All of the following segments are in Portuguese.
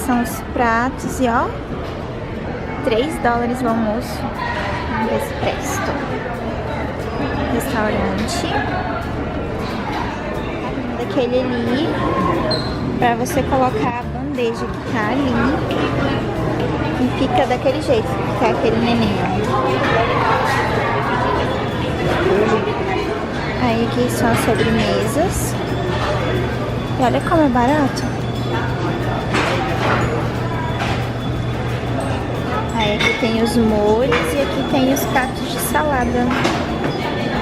são os pratos e ó, 3 dólares o almoço. Vamos ver se presta. Restaurante. Daquele ali, pra você colocar a bandeja que tá ali. E fica daquele jeito, fica aquele neném, ó. Aí aqui são as sobremesas. E olha como é barato. Aí aqui tem os molhos e aqui tem os pratos de salada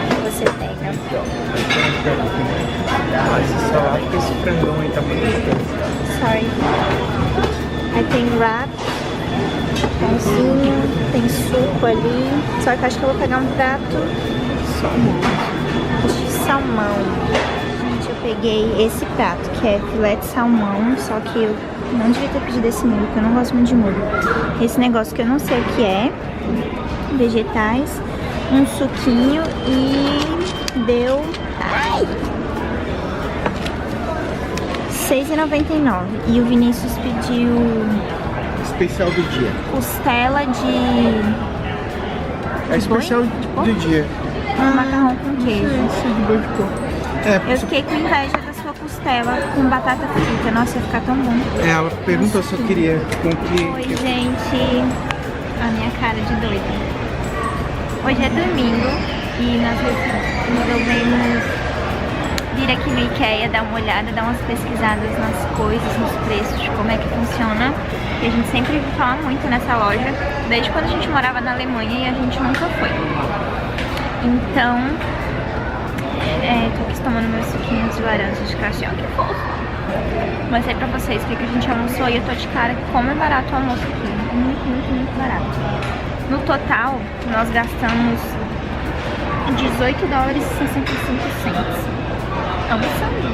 que você pega. Esse salada com esse frangão aí tá muito gostoso. Sorry. Aí tem wrap, pãozinho, tem suco ali. Só que eu acho que eu vou pegar um prato de salmão. Gente, eu peguei esse prato que é filé de salmão, só que eu não devia ter pedido esse molho, porque eu não gosto muito de molho. Esse negócio que eu não sei o que é, vegetais, um suquinho e deu R$6,99. E o Vinícius pediu Especial do dia. costela de É especial do dia. macarrão com queijo. Esse de boi de porco. Eu fiquei com inveja da sua costela com batata frita. Nossa, ia ficar tão bom. Ela perguntou se eu queria com que. Oi, gente. A minha cara de doida. Hoje é domingo e nós resolvemos vir aqui no Ikea, dar uma olhada, dar umas pesquisadas nas coisas, nos preços, de como é que funciona. E a gente sempre ouve falar muito nessa loja, desde quando a gente morava na Alemanha e a gente nunca foi. Então, tô aqui tomando meus suquinhos de laranja de caixão, que fofo. Mostrei pra vocês o que a gente almoçou e eu tô de cara como é barato o almoço aqui. Muito, muito, muito barato. No total, nós gastamos $18,65. Almoçando.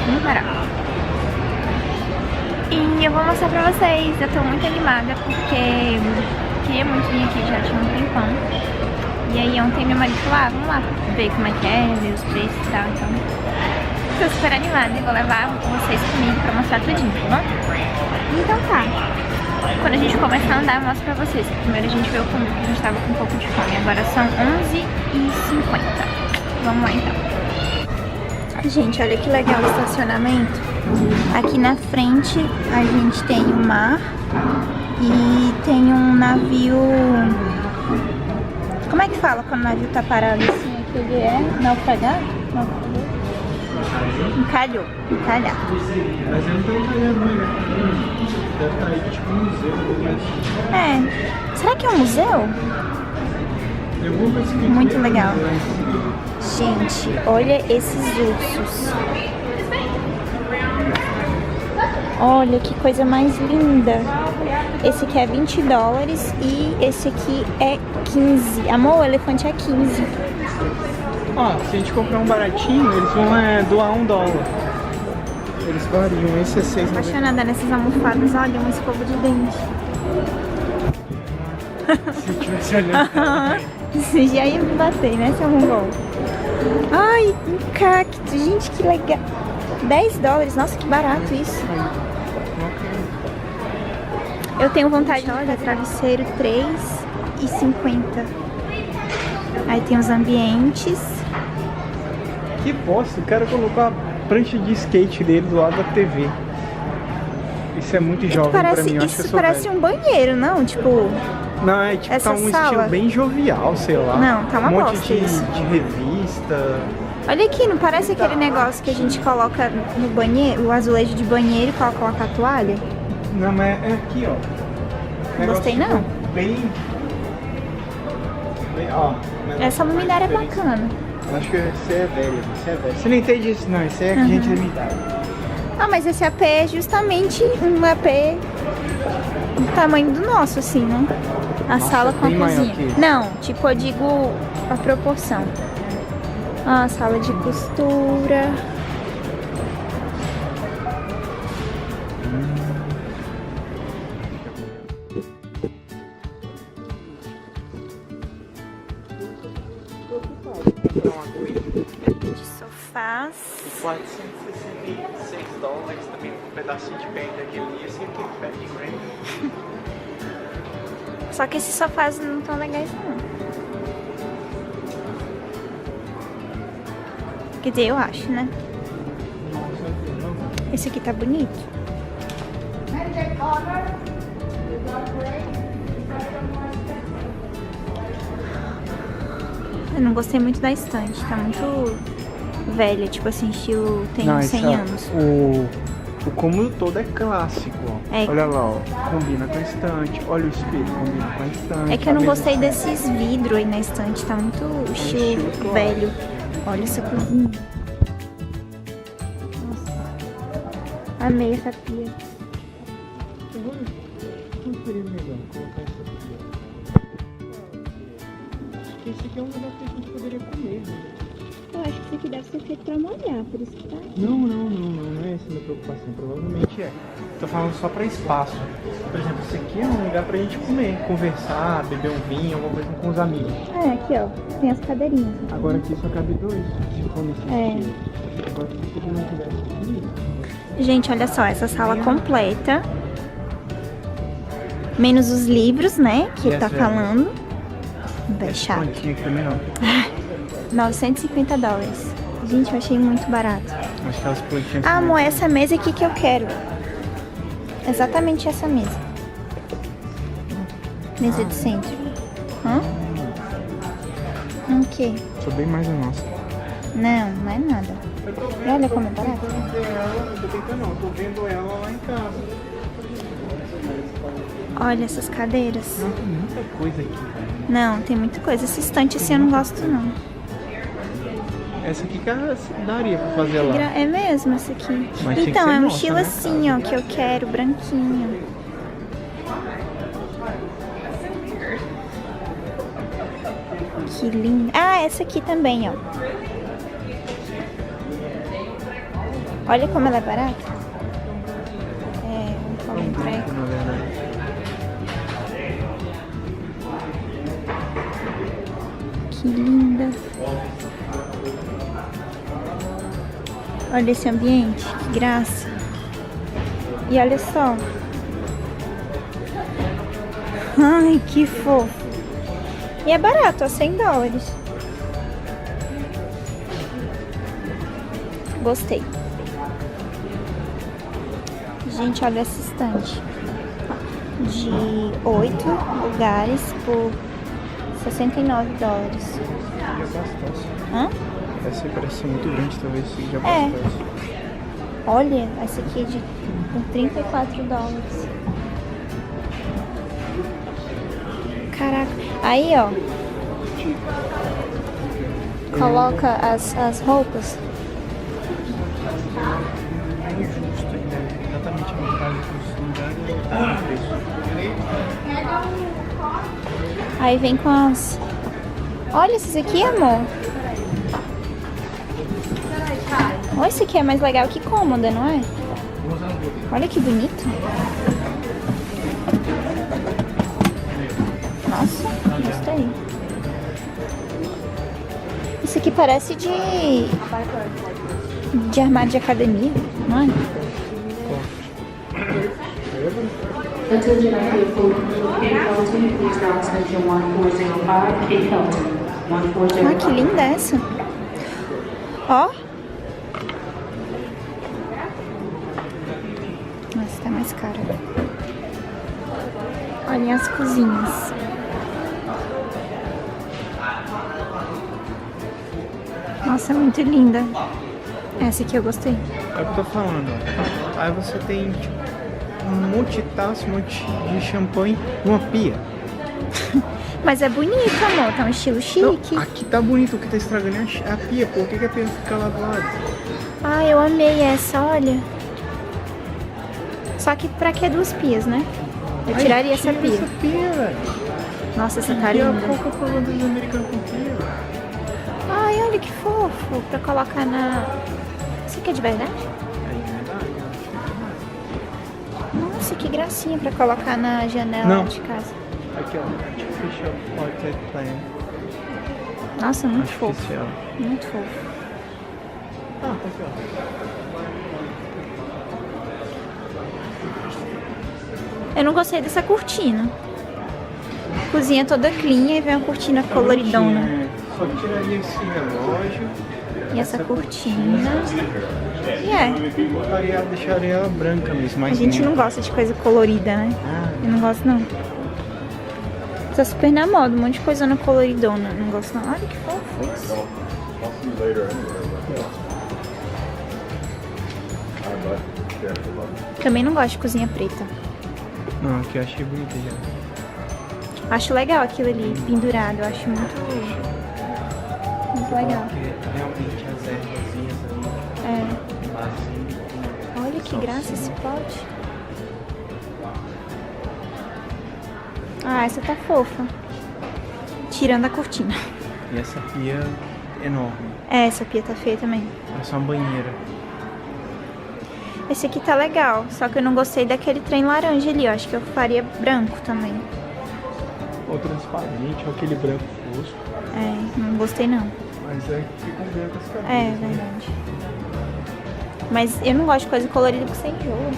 Muito barato. E eu vou mostrar pra vocês. Eu tô muito animada porque queria muito vir aqui, já tinha um tempão. E aí ontem meu marido falou, vamos lá ver como é que é, ver os preços e tal. Então, tô super animada e vou levar vocês comigo pra mostrar tudinho, tá bom? Então tá. Quando a gente começar a andar, eu mostro pra vocês. Primeiro a gente veio comer, porque a gente tava com um pouco de fome. Agora são 11h50. Vamos lá então. Gente, olha que legal o estacionamento. Aqui na frente a gente tem o mar e tem um navio. Como é que fala quando o navio tá parado assim? Aquele é naufragado? Encalhou. Encalhado. Mas eu não tô encalhando, né? Deve estar aí tipo um museu. Será que é um museu? Eu vou ver se muito legal. Gente, olha esses ursos. Olha que coisa mais linda. Esse aqui é $20 e esse aqui é 15. Amor, o elefante é 15. Ó, se a gente comprar um baratinho, eles vão doar $1. Eles variam, esse é 6. Apaixonada nessas almofadas, olha, uma escova de dente. Se eu tivesse olhando. Você já ia me bater, né, seu mongol? Ai, um cacto, gente, que legal. $10, nossa, que barato isso. Eu tenho vontade de olha, travesseiro R$3,50. Aí tem os ambientes. Que bosta, o cara colocou a prancha de skate dele do lado da TV. Isso é muito jovem pra mim, eu acho que eu Isso sou parece velho. um banheiro, não? Tipo... Não, é tipo, essa tá um sala. estilo bem jovial, sei lá. Não, tá uma monte bosta de isso. revista. Olha aqui, não parece aquele negócio que a gente coloca no banheiro, o azulejo de banheiro e coloca a toalha? Não, mas é aqui, ó. Não gostei, não. Bem, ó. Essa luminária é bacana. Acho que você é velho, você é velho. Você não entende isso, não. Isso é gente da minha idade. Ah, mas esse AP é justamente um AP do tamanho do nosso, assim, né? A Nossa, sala com a bem maior cozinha. que esse. Não, tipo, eu digo a proporção. Ah, a sala de costura. De sofás. 466 $10, também um pedacinho de pé daquele e esse aqui, pé de grande. Só que esses sofás não tão legais não. Quer dizer, eu acho, né? Esse aqui tá bonito. Eu não gostei muito da estante, tá muito velha, tipo assim, estilo tem uns 100 anos. O cômodo todo é clássico, ó. É. Olha lá, ó, combina com a estante. Olha o espelho, combina com a estante. É que eu não gostei desses vidros aí na estante, tá muito estilo velho. Olha essa cozinha. Nossa, amei essa pia. Não seria melhor colocar essa pia? Acho que esse aqui é um lugar que a gente poderia comer, né? Eu acho que isso aqui deve ser feito pra molhar, por isso que tá. Não é essa a minha preocupação, provavelmente é. Tô falando só pra espaço. Por exemplo, esse aqui é um lugar pra gente comer, conversar, beber um vinho, alguma coisa com os amigos. É, aqui ó, tem as cadeirinhas. Agora aqui só cabe dois, se for nesse estilo. Agora se ele não tivesse aqui... Gente, olha só, essa sala completa. Menos os livros, né, que tá falando. Bem chato. Aqui também não. $950. Gente, eu achei muito barato. Acho que elas plantinhas... Ah, amor, essa mesa aqui que eu quero. Exatamente essa mesa. Mesa de centro. Hã? O quê? Sou bem mais a nossa. Não, não é nada. E olha como é barato. Eu tô vendo ela lá em casa. Olha essas cadeiras. Não, tem muita coisa aqui, velho. Não, tem muita coisa. Essa estante assim eu não gosto não. Essa aqui que daria pra fazer lá. É mesmo essa aqui. Mas tinha que Então, ser é um nossa, estilo né? assim, ó, que eu quero, branquinho. Que linda. Ah, essa aqui também, ó. Olha como ela é barata. É, vamos um treco. Na verdade. Que linda. Olha esse ambiente, que graça. E olha só. Ai, que fofo. E é barato, ó, $100. Gostei. Gente, olha essa estante. De 8 lugares por $69. Hã? Essa parece ser muito grande, talvez seja É. bastante. Olha, essa aqui é de por $34. Caraca. Aí, ó. Coloca as roupas. É injusto, né? Exatamente a metade dos lugares é preço. Aí vem com as... Olha esses aqui, amor. Olha, esse aqui é mais legal que cômoda, não é? Olha que bonito. Nossa, gostei. Isso aqui parece de armário de academia, não é? Attention airport, Cape Hilton, please now attention 1405, Cape Hilton, 1405. Ah, que linda essa. Ó. Essa tá mais cara. Olhem as cozinhas. Nossa, muito linda. Essa aqui eu gostei. É o que eu tô falando, ó. Aí você tem tipo, um monte de taça, um monte de champanhe numa pia. Mas é bonito, amor. Tá um estilo chique. Não, aqui tá bonito, o que tá estragando é a pia. Por que a pia fica lá do lado? Ah, eu amei essa, olha. Só que pra que duas pias, né? Eu tiraria essa tira pia. Essa pia, velho. Nossa, essa tá E a linda. Coca-Cola dos americanos com pia. Ai, olha que fofo. Pra colocar na... Isso aqui é de verdade? É verdade, Nossa, que gracinha pra colocar na janela Não. de casa. aqui ó, Artificial Portrait Plan. Nossa, muito fofo. Artificial. Muito fofo. Ah, tá aqui Eu não gostei dessa cortina. Cozinha toda clean e vem uma cortina coloridona. Só tiraria esse relógio. E essa cortina. E Deixaria ela branca mesmo. A gente não gosta de coisa colorida, né? Eu não gosto não. Tá super na moda, um monte de coisa coloridona. Não gosto não. Olha que fofo isso. Também não gosto de cozinha preta. Não, aqui eu achei bonita já. Acho legal aquilo ali, pendurado. Eu acho muito legal. Porque realmente as ervazinhas ali. Olha que graça esse pote. Ah, essa tá fofa. Tirando a cortina. E essa pia enorme. Essa pia tá feia também. Parece uma banheira. Esse aqui tá legal, só que eu não gostei daquele trem laranja ali. Eu acho que eu faria branco também. Ou transparente, ou aquele branco fosco. Não gostei não. Mas fica um branco as cabeças. É verdade. Mas eu não gosto de coisa colorida porque você enjoa.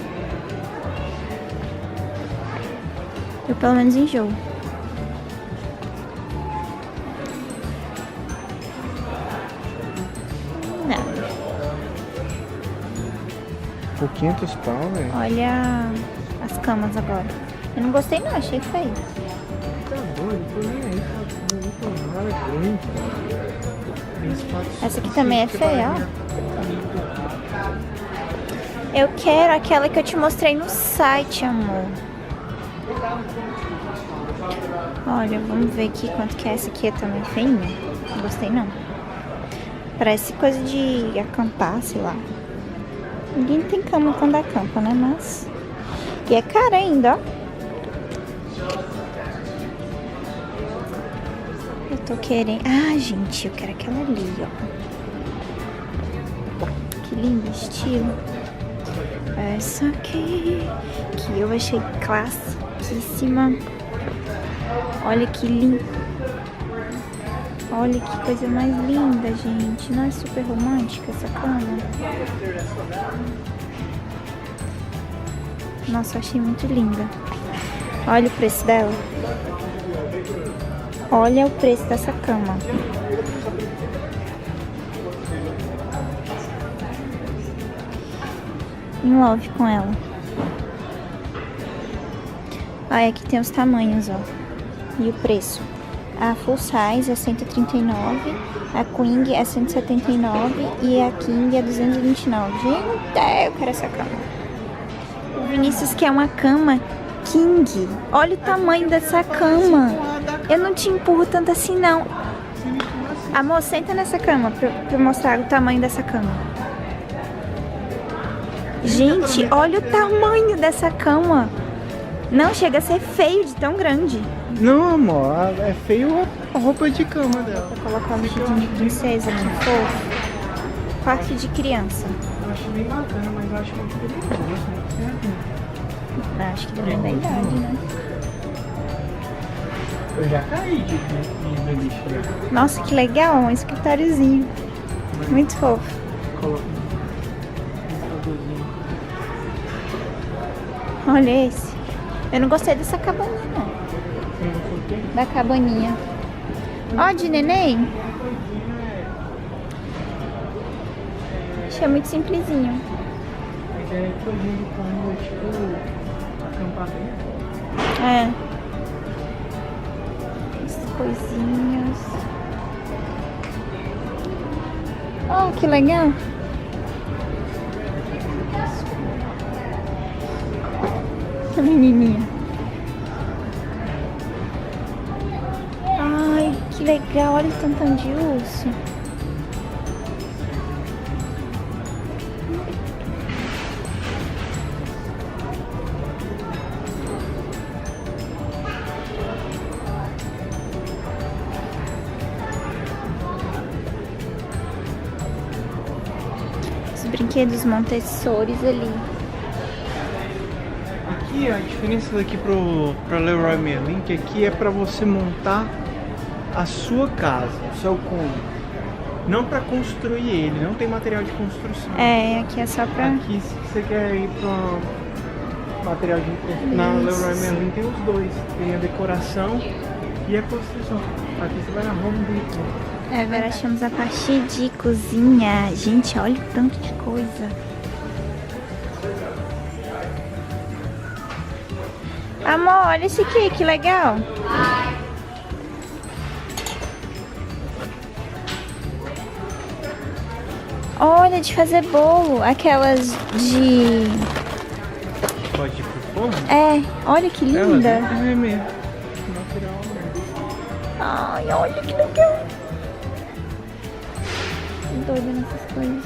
Eu pelo menos enjoo. Não. Por 500 pau, velho. Olha as camas agora. Eu não gostei não, achei feio. Tá bom, não tô nem aí, tá não tô nada ruim. Essa aqui também é feia, ó. Eu quero aquela que eu te mostrei no site, amor. Olha, vamos ver aqui quanto que é. Essa aqui é também feinha. Não gostei não. Parece coisa de acampar, sei lá. Ninguém tem cama quando acampa, né? Mas... E é cara ainda, ó. Eu tô querendo... Ah, gente, eu quero aquela ali, ó. Que lindo estilo. Essa aqui, que eu achei classiquíssima. Olha que lindo. Olha que coisa mais linda, gente. Não é super romântica essa cama? Nossa, eu achei muito linda. Olha o preço dela. Olha o preço dessa cama. Em love com ela. Aí aqui tem os tamanhos, ó. E o preço. A full size é 139, a queen é 179 e a king é 229. Gente, eu quero essa cama. O Vinícius quer uma cama king. Olha o tamanho dessa cama. Eu não te empurro tanto assim, não. Amor, senta nessa cama pra eu mostrar o tamanho dessa cama. Gente, olha o tamanho dessa cama. Não, chega a ser feio de tão grande. Não, amor, é feio a roupa de cama dela. Vou colocar um vestidinho de princesa aqui, fofo. Quarto de criança. Eu acho bem bacana, mas eu acho muito perigoso. Acho que depende da idade, né? Eu já caí de beliche. Nossa, que legal, um escritóriozinho. Muito fofo. Coloca. Olha esse. Eu não gostei dessa cabaninha, não. Da cabaninha. Ó, de neném. Achei muito simplesinho. Mas é coisinha de cama, tipo, acampamento. É. As coisinhas. Oh, que legal. A menininha. Ai, que legal. Olha o tantão de urso. Os brinquedos Montessori ali. Aqui a diferença daqui pra Leroy Merlin, que aqui é pra você montar a sua casa, o seu cômodo. Não pra construir ele, não tem material de construção. É, aqui é só pra... Aqui se você quer ir material de construção. Na Leroy Merlin tem os dois. Tem a decoração e a construção. Aqui você vai na Home Depot. Agora achamos a parte de cozinha. Gente, olha o tanto de coisa. Amor, olha esse aqui, que legal. Olha, de fazer bolo. Aquelas de... Pode ir pro forno? É, olha que linda. É mesmo. Material. Ai, olha que legal. Tô doida nessas coisas.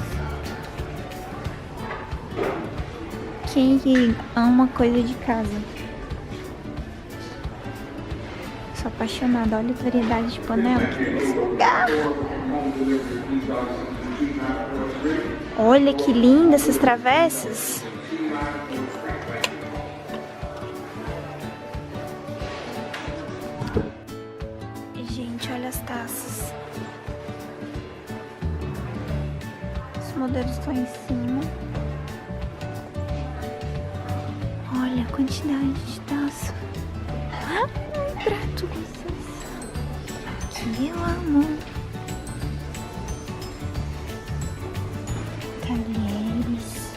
Quem ama coisa de casa? Sou apaixonada. Olha a variedade de panela que tem nesse lugar. Olha que linda essas travessas. Gente, olha as taças. Os modelos estão em cima. Olha a quantidade de taça. Ai, prato que eu amo. Talheres.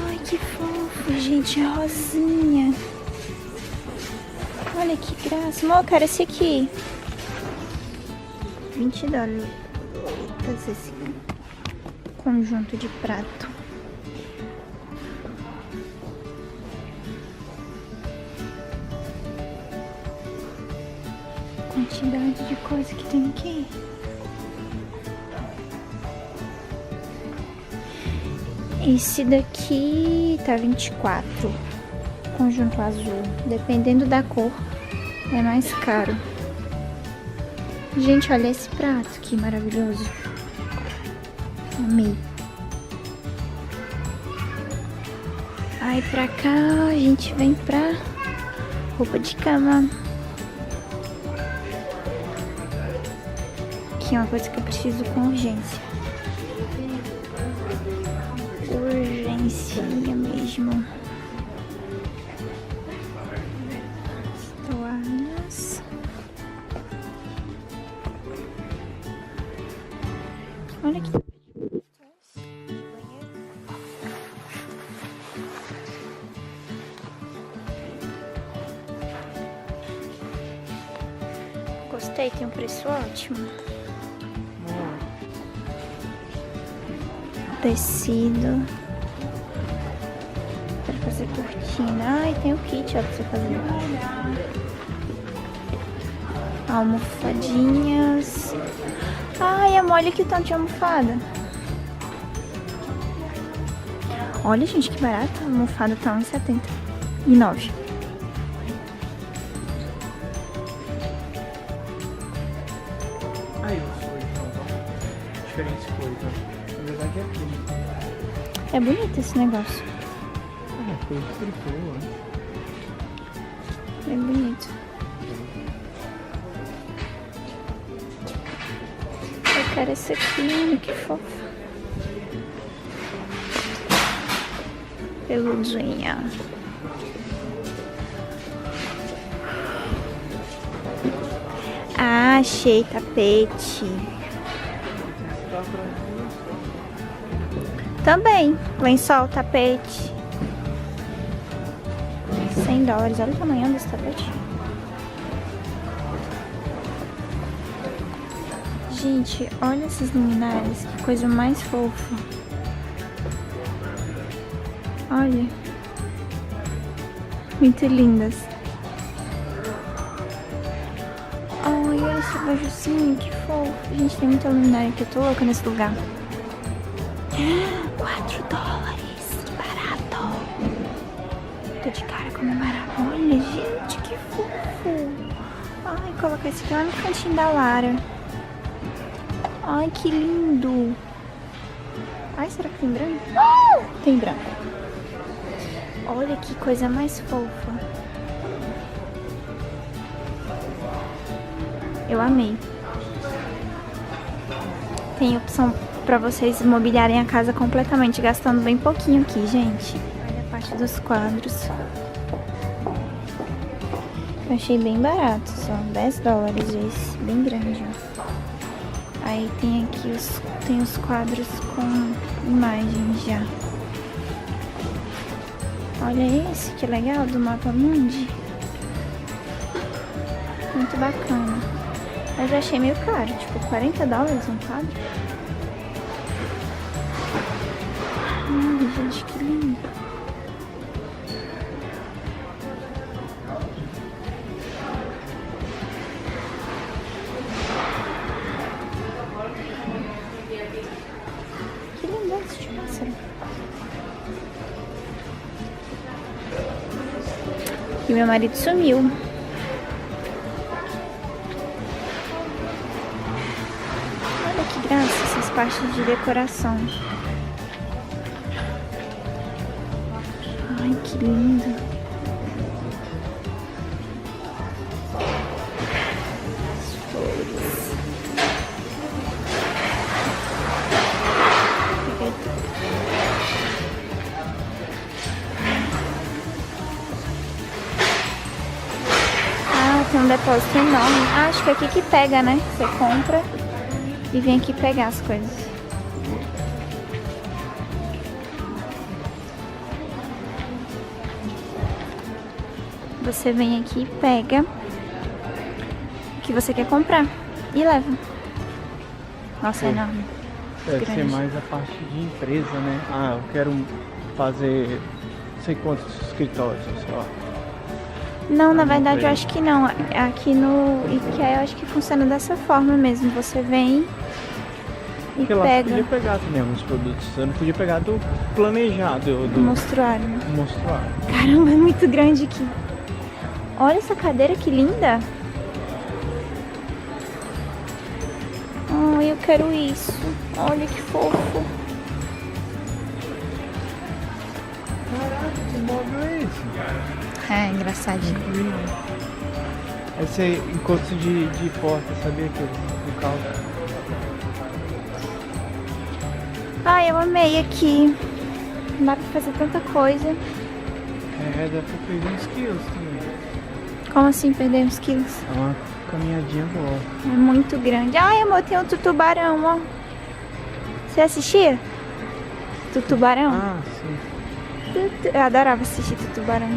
Ai, que fofo, gente, rosinha. Olha que graça. Amor, eu quero esse aqui. $20. Fazer esse conjunto de prato. Quantidade de coisa que tem aqui. Esse daqui tá 24. Conjunto azul. Dependendo da cor, é mais caro. Gente, olha esse prato, que maravilhoso. Amei. Aí pra cá a gente vem pra roupa de cama. Que é uma coisa que eu preciso com urgência. Urgência mesmo. Toalhas. Olha que gostei, tem um preço ótimo. Tecido para fazer cortina. Ai, tem o kit, ó, pra você fazer. Almofadinhas. Ai, amor, olha que tanto de almofada. Olha, gente, que barato. A almofada tá R$1,79. Aí, os cores, então. Diferentes cores, ó. Na verdade é aqui. É bonito esse negócio. Ah, coisa de tricô, ó. É bonito. Eu quero esse aqui, olha que fofo. Peludinha. Ah, achei tapete. Também, lençol, tapete. $100, olha o tamanho desse tapete. Gente, olha esses luminárias, que coisa mais fofa. Olha. Muito lindas. Olha esse bajuzinho, que fofo. Gente, tem muita luminária aqui, eu tô louca nesse lugar. $4, que barato. Tô de cara como é barato. Olha, gente, que fofo. Ai, colocar esse aqui lá no cantinho da Lara. Ai, que lindo. Ai, será que tem branco? Tem branco. Olha que coisa mais fofa. Eu amei. Tem opção pra vocês mobiliarem a casa completamente, gastando bem pouquinho aqui, gente. Olha a parte dos quadros. Eu achei bem barato, só $10 esse, bem grande, ó. Aí tem aqui os quadros com imagens já. Olha esse, que legal, do mapa mundi. Muito bacana. Mas eu achei meio caro, tipo $40 um quadro. Ai, gente, que lindo. Que lindo esse de pássaro. E meu marido sumiu. Graça, essas partes de decoração. Ai, que lindo. As flores. Ah, tem um depósito enorme. Ah, acho que é aqui que pega, né? Você compra e vem aqui pegar as coisas. Você vem aqui e pega o que você quer comprar e leva. Nossa, é enorme. Deve ser mais a parte de empresa, né? Ah, eu quero fazer não sei quantos escritórios, sei lá. Não, na verdade eu acho que não. Aqui no Ikea eu acho que funciona dessa forma mesmo. Você vem e porque lá pega. você podia pegar também alguns produtos. Eu não podia pegar do planejado, do mostruário. mostruário. Caramba, é muito grande aqui. Olha essa cadeira, que linda. Ai, eu quero isso. Olha que fofo. Caraca, que móvel é esse? É, engraçadinho. Vai ser encosto de porta, sabia que do carro. Ai, eu amei aqui. Dá pra fazer tanta coisa. É, dá pra perder uns quilos também. Como assim perder uns quilos? É uma caminhadinha boa. É muito grande. Ai, amor, tem outro tubarão, ó. Você assistia? Tubarão? Ah, sim. Eu adorava assistir tubarão.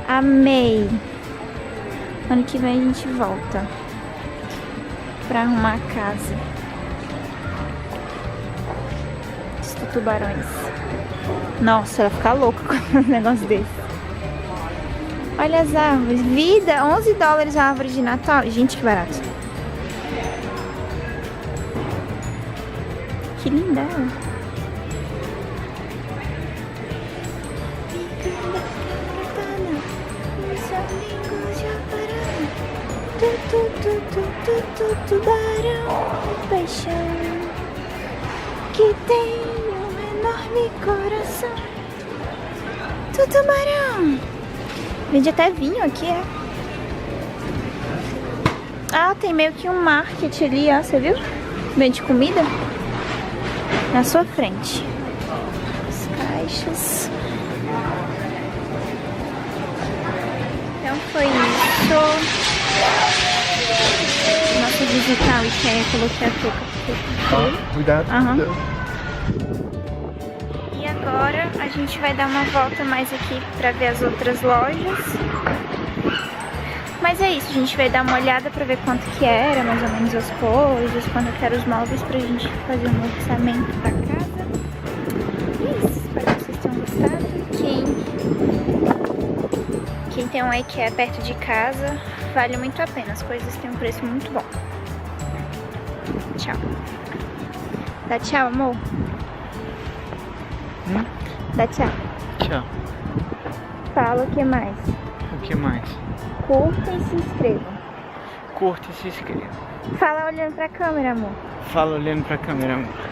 Amei. Ano que vem a gente volta pra arrumar a casa. Os tubarões. Nossa, ela fica louca com um negócio desse. Olha as árvores. Vida, $11 a árvore de Natal. Gente, que barato. Que linda ela. Tubarão, paixão que tem um enorme coração. Tubarão. Vende até vinho aqui, é? Ah, tem meio que um market ali, ó, você viu? Vende comida na sua frente. As caixas. Então foi isso. Nossa, visitar o Ikea, coloquei a touca. Cuidado. Cuidado. E agora a gente vai dar uma volta mais aqui pra ver as outras lojas. Mas é isso, a gente vai dar uma olhada pra ver quanto que era, mais ou menos as coisas, quando eu quero os móveis pra gente fazer um orçamento pra casa. E isso, espero que vocês tenham gostado. Quem tem um Ikea perto de casa, vale muito a pena, as coisas têm um preço muito bom. Tchau. Dá tchau, amor. Dá tchau. Tchau. Fala o que mais? O que mais? Curta e se inscreva. Curta e se inscreva. Fala olhando pra câmera, amor. Fala olhando pra câmera, amor.